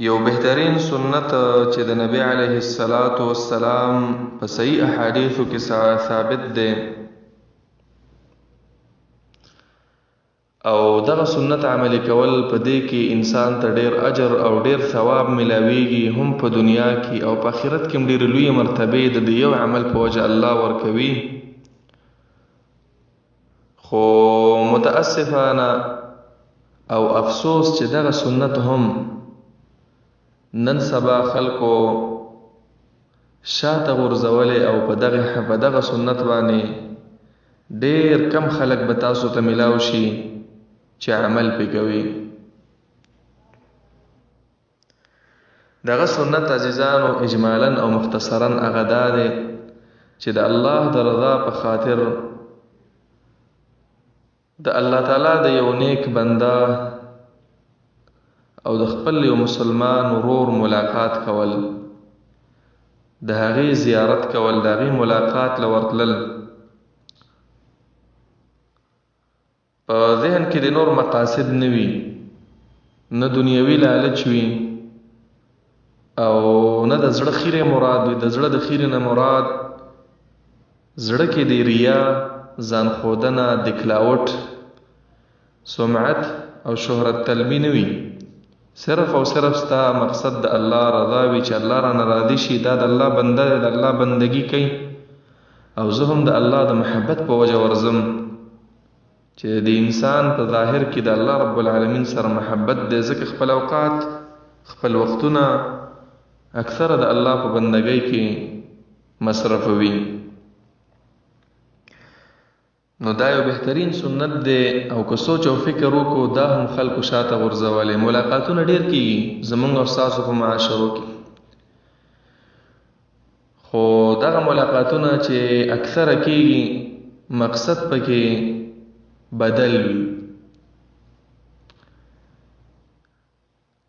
یو بهترین سنت چې د نبی علیه السلام په صحیح احادیثو کې ثابت دی او دغه سنت عملی کول په دې کې انسان ته ډیر اجر او ډیر ثواب ملاويږي، هم په دنیا کې او په آخرت کې ډیر لوی مرتبه د یو عمل په وجه الله ورکوي. خو متاسفانه او افسوس چې دغه سنت هم نن سبا خلکو شاته غورځولې او په دغه سنت باندې ډیر کم خلک به تاسو ته ملاو شي چې عمل پې کوي. دغه سنت عزیزانو اجمالا او مختصرا هغه دا دی چې د الله د رضا په خاطر د الله تعالی د یو نیک بنده او د خپل یو مسلمان ورور ملاقات کول، د هغې زیارت کول، د هغې ملاقات لورتلل، په ذهن کې د نور مقاصد نه وي، نه دنیوي لالچ وي او نه د زړه خیره مراد وي. د زړه د خیره نه مراد زړه کې د ریا، ځان ښودنه، دکلاوټ، سمعت او شهرت طلبي نه وي. صرف او صرف ستا مقصد د الله رضا وي چې الله رانه راضي شي، دا د الله بنده د الله بندگی کوي او زه هم د الله د محبت په وجه ورځم چې د انسان په ظاهر کې د الله رب العالمین سره محبت دی، ځکه خپل اوقات خپل وختونه اکثره د الله په بندګۍ کې مصرفوي. نو دا یو بهترین سنت دی او که سوچ او فکر وکړو دا هم خلکو شاته غورځولې. ملاقاتونه ډیر کیږي زمونږ او ستاسو په معاشرو کې، خو دغه ملاقاتونه چې اکثره کیږي مقصد پکې بدل وي.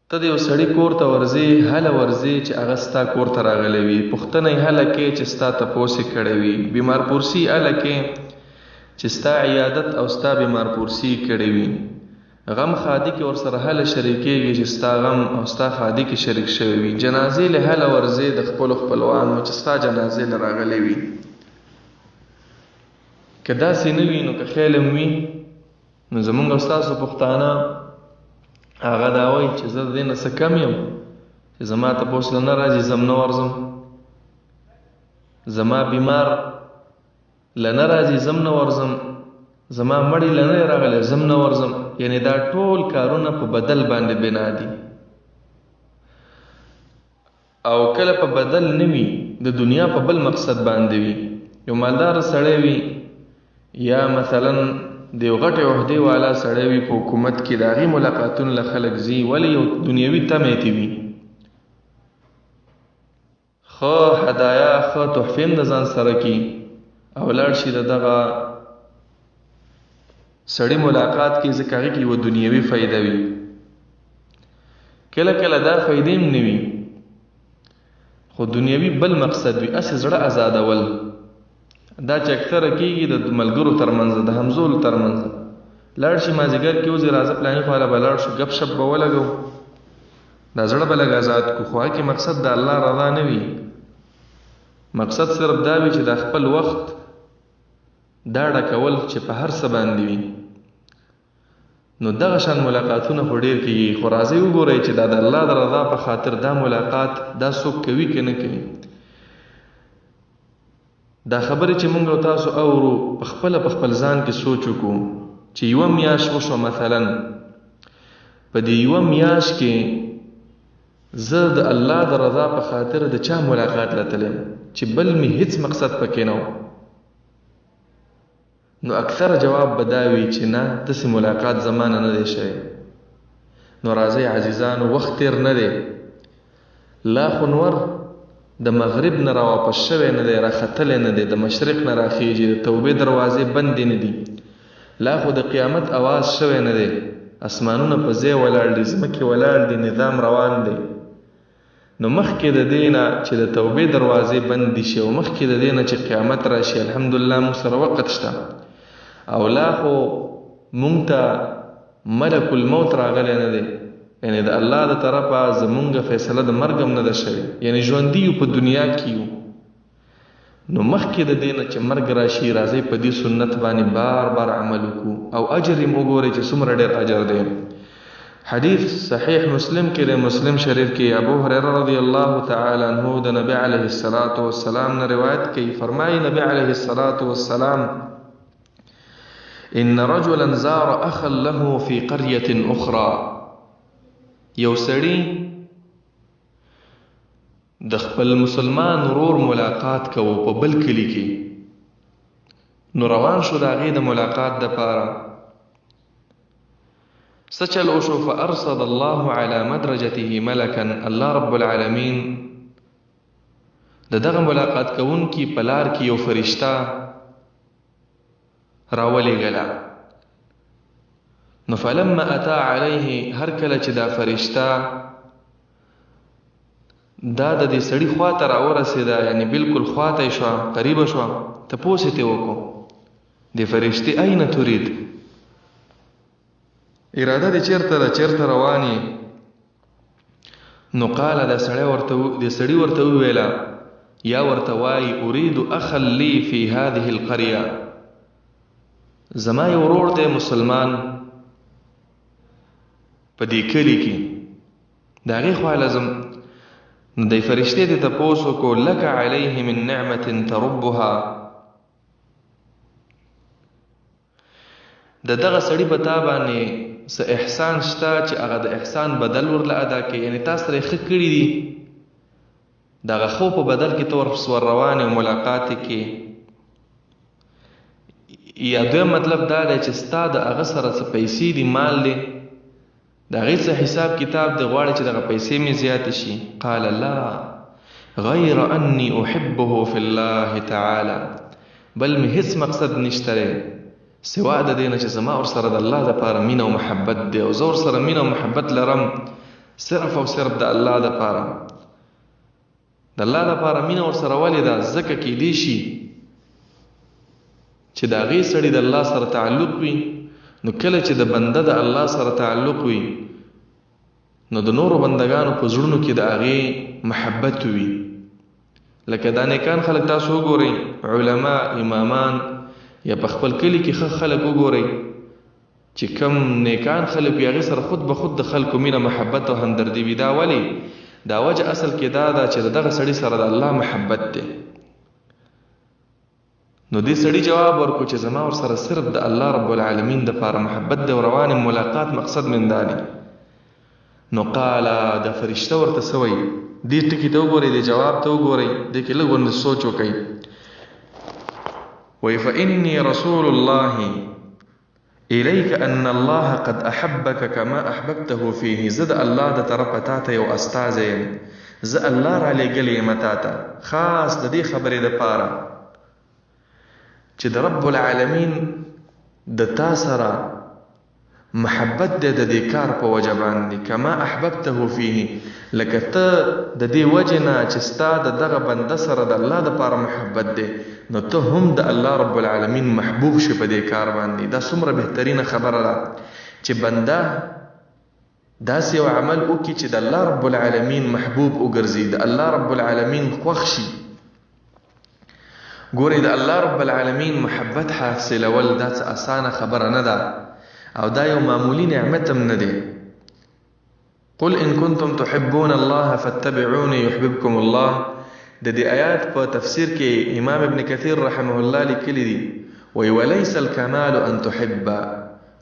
ته د یو سړي کور ته ورځې، هله ورځې چې هغه ستا کور ته راغلی وي، پوښتنه یې هله کې چې ستا تپوس یې کړی وي، بیمار پرسي هله کې چې ستا عیادت او ستا بیمار پرسی کړی وي، غم خادي کې ورسره هله شریکېږي چې ستا غم او ستا خادي کې شریک شوی وي، جنازې له هله ورځې د خپلو خپلوانو چې ستا جنازې له راغلی وي. که داسې نه وي نو که خیال هم وي نو زمونږ او ستاسو پښتانه هغه دا وایي چې زه د دې نه څه کم یم چې زما تپوس له نه راځي زم نه ورځم، زما بیمار لنه راځي زم نه ورځم، زما مړی لنه راغلی زم نه ورځم. یعنی دا ټول کارونه په بدل باندې بنا دي او کله په بدل نه وي د دنیا په بل مقصد باندې وي. یو مالدار سړی وي یا مثلا د یو غټې عهدې والا سړی وي په حکومت کې، د هغې ملاقاتونه له خلک ځي ولې یو دنیوي تمې ته وي، ښه هدایا ښه تحفې هم د ځان سره کي او لاړ شي د دغه سړی ملاقات کې، ځکه هغې کې یوه دنیوي فایده وي. کله کله دا فایدې هم نه وي خو دنیوي بل مقصد وي، هسې زړه ازادول. دا چې اکثره کېږي د ملګرو ترمنځ، د همزولو ترمنځ، لاړ شي مازدیګر کې وځي راځه پلاني خواله به لاړ شو، ګپ شپ به ولګو، دا زړه به لږ ازاد کړو. خو هغې کې مقصد د الله رضا نه وي، مقصد صرف دا وي چې د خپل وخت دا ډکول چې په هر څه باندې وي. نو دغه شان ملاقاتونه خو ډېر کېږي، خو راځئ وګورئ چې دا د الله د رضا په خاطر دا ملاقات دا څوک کوي که نه کوي. دا خبرې چې موږ او تاسو اورو په خپل ځان کې سوچ وکړو چې یوه میاشت وشوه مثلا، په دې یوه میاشت کې زه د الله د رضا په خاطر د چا ملاقات لتلم چې بل مې هیڅ مقصد پکې نه و، نو اکثر جواب بداوي چې نه داسې ملاقات زمانه نه دی شوی. نو راځئ عزیزانو وخت تیر نه دی، لا خو نور د مغرب نه راواپس شوی نه دی، راختلی نه دی، د مشرق نه راخیږي، د توبې دروازې بندې نه دي، لا خو د قیامت اواز شوی نه دی، اسمانونه په ځای ولاړ دي، ځمکې ولاړ دي، نظام روان دی. نو مخکې د دې نه چې د توبې دروازې بندې شي او مخکې د دې نه چې قیامت راشي، الحمدلله موږ سره وقت شته او لا خو مونږ ته ملک الموت راغلی نه دی، یعنی د الله د طرفه زمونږ فیصله د مرګ هم نه ده شوې، یعنی ژوندي یو په دنیا کې یو. نو مخکې د دې نه چې مرګ راشي راځئ په دې سنت باندې بار بار عمل وکړو او اجر یې وګورئ چې څومره ډېر اجر دی. حدیث صحیح مسلم کې د مسلم شریف کې ابو هريره رضی الله تعالی عنہ د نبی علیه الصلاۃ والسلام نه روایت کوي، فرمایي نبی علیه الصلاۃ والسلام ان رجلا زار اخا له في قريه اخرى، یو سړی د خپل مسلمان ورور ملاقات کوو په بل کلی کې، نو روان شو د هغې د ملاقات دپاره. څه چل وشو؟ فارصد الله على مدرجته ملکا، الله رب العالمین د دغه ملاقات کوونکي په لار کې یو فرشته راولېږله. نو فلما اتا علیه، هر کله چې دا فرشته دا د دې سړي خواته راورسېده، یعنی بالکل خواته شوه، قریبه شوه، تپوس یې وکړو د فرشتې این ترید، اراده دې چېرته ده، چېرته روان یې؟ نو قال د سړي ورته وویله، یا ورته وایي اريد اخا لي في هذه القريه، زما یو ورور دی مسلمان په دې کلي کې، د هغې خوا لازم. نو دی فرشتې دې تپوس وکړو لک علیه من نعمة تربها، د دغه سړي په تا باندې څه احسان شته چې هغه د احسان بدل ورله ادا کوي، یعنی تا سره یې ښه کړي دي، دغه ښو په بدل کې ته ور روان یې او ملاقات یې کې. یا دویم مطلب دا دی چې ستا د هغه سره څه پیسې دي، مال دی، د هغې څه حساب کتاب دی، غواړي چې دغه پیسې مې زیاتې شي. قال لا غیر انی احبه فی الله تعالی، بل مې هیڅ مقصد نشته دی سوا د دې نه چې زما ورسره د الله دپاره مینه او محبت دی، او زه ورسره مینه او محبت لرم صرف او صرف د الله دپاره. د الله دپاره مینه ورسره ولې ده؟ ځکه کیدی شي چې د هغې سړي د الله سره تعلق وي، نو کله چې د بنده د الله سره تعلق وي نو د نورو بندگانو په زړونو کې د هغې محبت وي. لکه دا نیکان خلک تاسو وګورئ، علما، امامان، یا په خپل کلي کې ښه خلک وګورئ چې کم نیکان خلک وي، هغې سره خود به خود د خلکو مینه محبت او همدردي وي. دا ولې؟ دا وجه اصل کې دا ده چې دغه سړي سره د الله محبت دی. نو دې سړي جواب ورکړو چې زما ورسره صرف د الله رب العالمین دپاره محبت دی او روان ملاقات مقصد من دا دی. نو قال د فرشته ورته څه وایي؟ دې ټکي ته وګورئ، دې جواب ته وګورئ، دې کې لږ غوندې سوچ وکئ. وایي فإني رسول الله إليك أن الله قد أحبك كما أحببته فيه، زه د الله د طرفه تا ته یو استازی یم، زه الله را لېږلی یم تا ته خاص د دې خبرې دپاره چې د رب العالمین د تا سره محبت دی د دې کار په وجه باندې، کما احببته فيه، لکه ته د دې وجه نه چې ستا د دغه بنده سره د الله دپاره محبت دی، نو ته هم د الله رب العالمین محبوب شي په دې کار باندې. دا څومره بهترینه خبره ده چې بنده داسې یو عمل وکړي چې د الله رب العالمین محبوب وګرځي، د الله رب العالمین خوښ شي. ګورئ د الله رب العالمین محبت حاصلول دا څه اسانه خبره نه ده، او دا یو معمولی نعمت هم نه دی. قل ان کنتم تحبون الله فاتبعوني يحببكم الله. د دې آیات په تفسیر کې امام ابن کثیر رحمه الله لیکلی دی، وی وليس الكمال ان تحب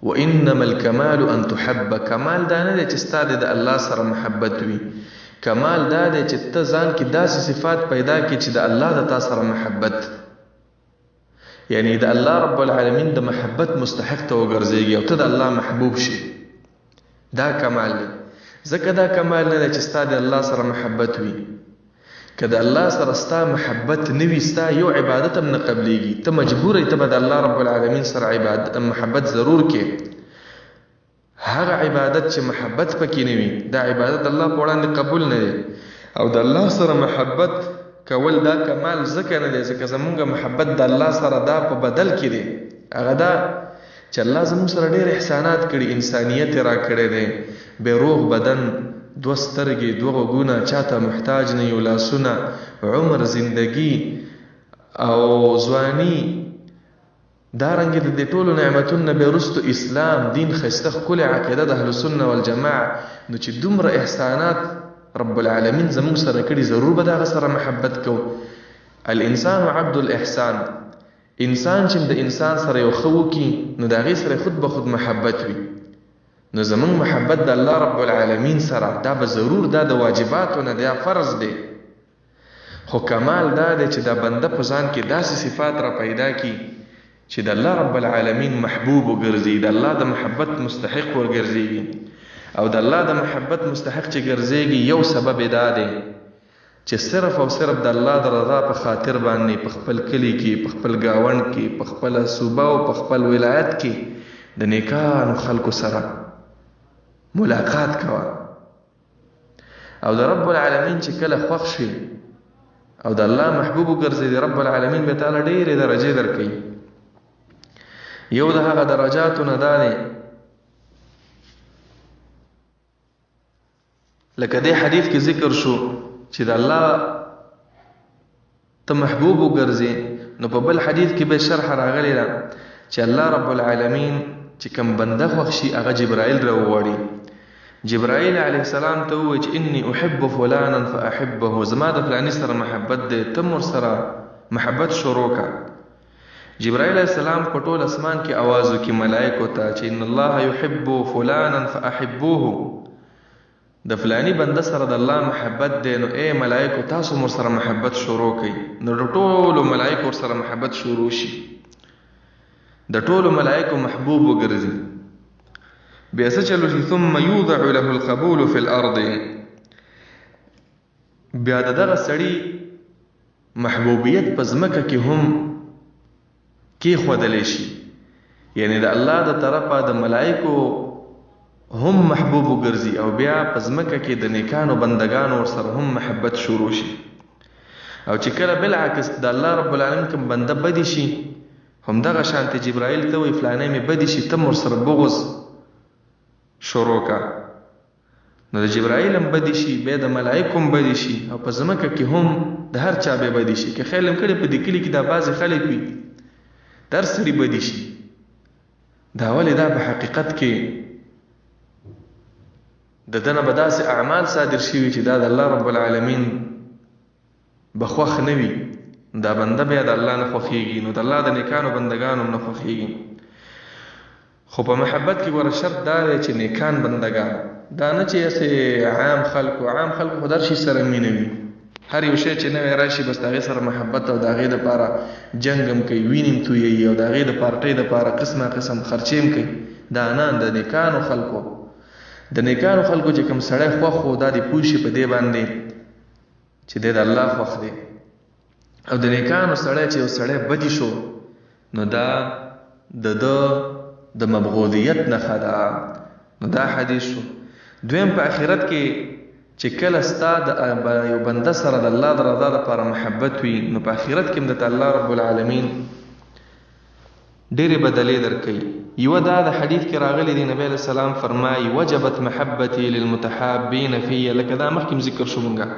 وانما الكمال ان تحب. کمال دا نه دی چې ستا د الله سره محبت وي، کمال دا دی چې ته ځان کې داسې صفات پیدا کړي چې د الله د تا سره محبت، یعنی د الله رب العالمین د محبت مستحق ته وګرځېږي او ته د الله محبوب شي. دا کمال دی. ځکه دا کمال نه دی چې ستا د الله سره محبت وي. که د الله سره ستا محبت نه وي، ستا یو عبادت هم نه قبلیږي، ته مجبور یې ته به د الله رب العالمین سره محبت ضرور کې. هغه عبادت چې محبت پکې نه وي، دا عبادت الله په وړاندې قبول نه دی. او د الله سره محبت کول دا کمال ځکه نه دی ځکه زمونږ محبت د الله سره دا په بدل کې دی. هغه دا چې الله زموږ سره ډېر احسانات کړي، انسانیت را کړی دی، بې روغ بدن، 2 سترګې، 2 غوږونه، چاته محتاج نه یو، لاسونه، عمر، زندگی او ځواني، دارنګه د دې ټولو نعمتونو به وروسته اسلام دین، ښایسته ښکلې عقیده د اهل سنت والجماعه. نو چې دومره احسانات رب العالمین زموږ سره کړي، ضرور به د هغه سره محبت کوو. الانسان عبد الاحسان، انسان چې د انسان سره یو ښه وکړي نو د هغې سره خود به خود محبت وي. نو زموږ محبت د الله رب العالمین سره دا به ضرور، دا د واجباتو نه دی، فرض دی. خو کمال دا دی چې دا بنده په ځان کې داسې صفات را پیدا کړي چې د الله رب العالمین محبوب وګرځي، د الله د محبت مستحق وګرځي. او د الله د محبت مستحق چې ګرځيږي، یو سبب دا دی چې صرف او صرف د الله د رضا په خاطر باندې په خپل کلی کې، په خپل گاوند کې، په خپل صوبه او په خپل ولایت کې د نیکانو خلکو سره ملاقات کوه. او د رب العالمین چې کله خوښ شي او د الله محبوب وګرځي، رب العالمین به تعالی ډېرې درجې درکوي. یو د هغه درجاتو نه دا دی لکه دې حدیث کې ذکر شو چې د الله ته محبوب وګرځي، نو په بل حدیث کې به شرح راغلی ده چې الله رب العالمین چې کوم بنده خوښ شي هغه جبرائیل راوغواړي. جبرائیل علیه السلام ته ووایي چې انی احب فلانا فاحبه، زما د فلاني سره محبت دی، ته ور سره محبت شروع کا. جبرائیل علیہ السلام په ټول اسمان کې आवाज وکړي ملائکو ته چې ان الله يحب فلانا فاحبوه، د فلانی بنده سره د الله محبت دی، نو اے ملائکو تاسو مر سره محبت شروع کړئ. نو د ټولو ملائکو سره محبت شروع شي، د ټولو ملائکو محبوب وګرځي. بیا څه چلو شي؟ ثم يوضع له القبول في الارض، بیا دغه سړی محبوبیت په ځمکه کې هم کې خودلې شي، یعنی د الله د طرفه د ملائکو هم محبوب وګرځي، او بیا په ځمکه کې د نیکانو بندگانو ورسره هم محبت شروع شي. او چې کله بالعکس د الله رب العالمین کوم بنده بدی شي، هم دغه شانته جبرائیل ته وی فلانه می بدی شي، ته ورسره بغض شروع کا. نو د جبرائیل هم بدی شي، بیا د ملائکو هم بدی شي، او په ځمکه کې هم د هر چا به بدی شي. که خیال هم کړي په دې کلي کې دا بعضې خلک وي در سړي بدی شي، دا ولې دا په حقیقت کې د دنه به داسې اعمال صادر شوي چې دا د الله رب العالمین به خوښ نه وي، دا بنده بیا د الله نه خوښېږي، نو د الله د نیکانو بندگانو نه خوښېږي. خو په محبت کې ګوره شرط دا دی چې نیکان بندگان، دا نه چې عام خلکو خو در شي سره مینه وي، هر یو شی چې نوی راشي بس د هغې سره محبت او د هغې دپاره جنګ هم کوي، وینې هم تویوي، او د هغې د پارټۍ دپاره قسمه قسم خرچې هم کوي. دا نه، د نیکانو خلکو چې کوم سړی خوښ و، دا دې پوه شي په دې باندې چې دی د الله خوښ دی. او د نیکانو سړی چې یو سړی بدی شو، نو دا د مبغوضیت نښه ده. نو دا حدیث شو. دویم په آخرت کې چې کله ستا د یو بنده سره د الله د رضا لپاره محبت وي، نو په آخرت کې هم د الله رب العالمین ډېرې بدلې درکوي. یوه دا د حدیث کې راغلی دی، نبی علیه السلام فرمایي وجبت محبتي للمتحابین فی، لکه دا مخکې ذکر شو مونږه،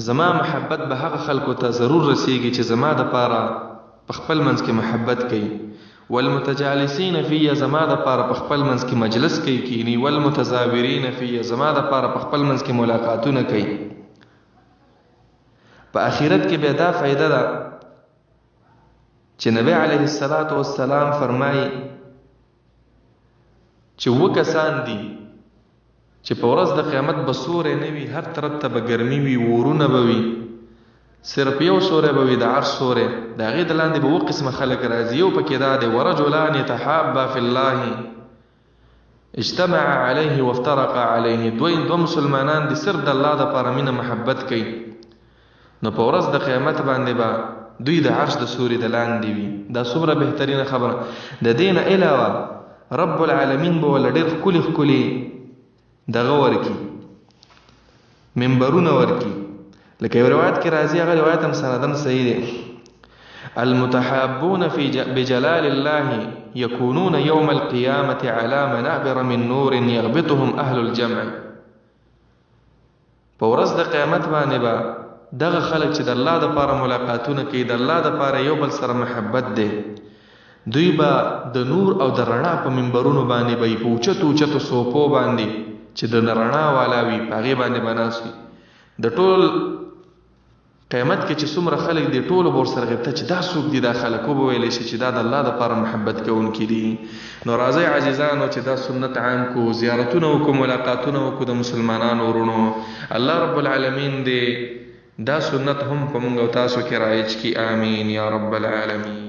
زما محبت به هغه خلکو ته ضرور رسیږي چې زما دپاره په خپل منځ کې محبت کوي. والمتجالسین فی، زما دپاره په خپل منځ کې مجلس کوي کینی. والمتزاورین فی، زما دپاره په خپل منځ کې ملاقاتونه کوي. په آخرت کې بیا دا فایده ده چې نبی علیه السلام فرمایي چې 2 کسان دي چې په ورځ د قیامت به سوری نه وي، هر طرف ته به ګرمي وي، ورونه به وي، صرف یو سوری به وي، د عرش سوری، د هغې د لاندې به 2 قسمه خلک راځي. یو پکې دا دی ورجلان یتحابا فی الله اجتمع علیه وافترق علیه، 2 مسلمانان دي صرف د الله دپاره مینه محبت کوي، نو په ورځ د قیامت باندې به دوی د عرش د سوري د لاندې وي. دا څومره بهترینه خبره. د دې نه علاوه رب العالمین به ول ډېر ښکلي دغه ورکي، منبرونه ورکي. لکه یو روایت کې راځي، هغه روایت هم سندن صحیح دی، المتحابون بجلال الله يكونون يوم القيامة على منابر من نور يغبطهم أهل الجمع. په ورځ د قیامت باندې به دغه خلک چې د الله دپاره ملاقاتونه کوي، د الله دپاره یو بل سره محبت دی، دوی به د نور او د رڼا په منبرونو باندې به په اوچتو اوچتو صوفو باندې چې د رڼا والا وي په هغې باندې به ناست وي. د ټول قیامت کې چې څومره خلک دي ټولو به ورسره غبطه چې دا څوک دي، دا خلک وبویلی شي چې دا د الله دپاره محبت کوونکي دي. نو راځئ عزیزانو چې دا سنت عام کو، زیارتونه وکړو، ملاقاتونه وکړو د مسلمانانو ورونو. الله رب العالمین دې دا سنت هم په موږ او تاسو کې رایج کړي. آمین یا رب العالمین.